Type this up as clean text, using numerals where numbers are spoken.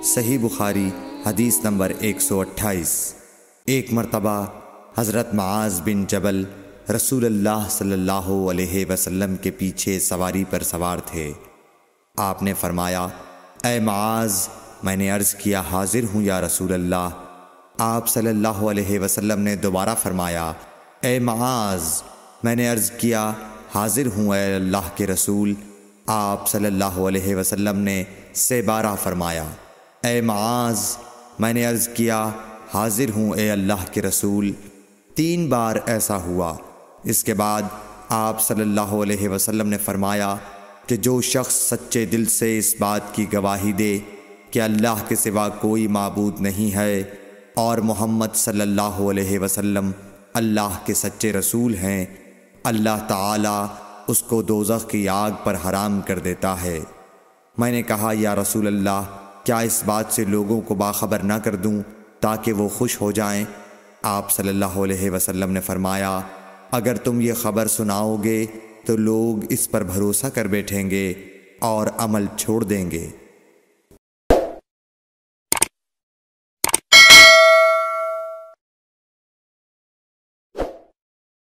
صحیح بخاری حدیث نمبر 128۔ ایک مرتبہ حضرت معاذ بن جبل رسول اللہ صلی اللہ علیہ وسلم کے پیچھے سواری پر سوار تھے۔ آپ نے فرمایا، اے معاذ، میں نے عرض کیا حاضر ہوں یا رسول اللہ۔ آپ صلی اللہ علیہ وسلم نے دوبارہ فرمایا، اے معاذ، میں نے عرض کیا حاضر ہوں اے اللہ کے رسول۔ آپ صلی اللہ علیہ وسلم نے سے بارہ فرمایا، اے معاذ، میں نے عرض کیا حاضر ہوں اے اللہ کے رسول۔ 3 بار ایسا ہوا۔ اس کے بعد آپ صلی اللہ علیہ وسلم نے فرمایا کہ جو شخص سچے دل سے اس بات کی گواہی دے کہ اللہ کے سوا کوئی معبود نہیں ہے اور محمد صلی اللہ علیہ وسلم اللہ کے سچے رسول ہیں، اللہ تعالیٰ اس کو دوزخ کی آگ پر حرام کر دیتا ہے۔ میں نے کہا، یا رسول اللہ، کیا اس بات سے لوگوں کو باخبر نہ کر دوں تاکہ وہ خوش ہو جائیں؟ آپ صلی اللہ علیہ وسلم نے فرمایا، اگر تم یہ خبر سناؤ گے تو لوگ اس پر بھروسہ کر بیٹھیں گے اور عمل چھوڑ دیں گے۔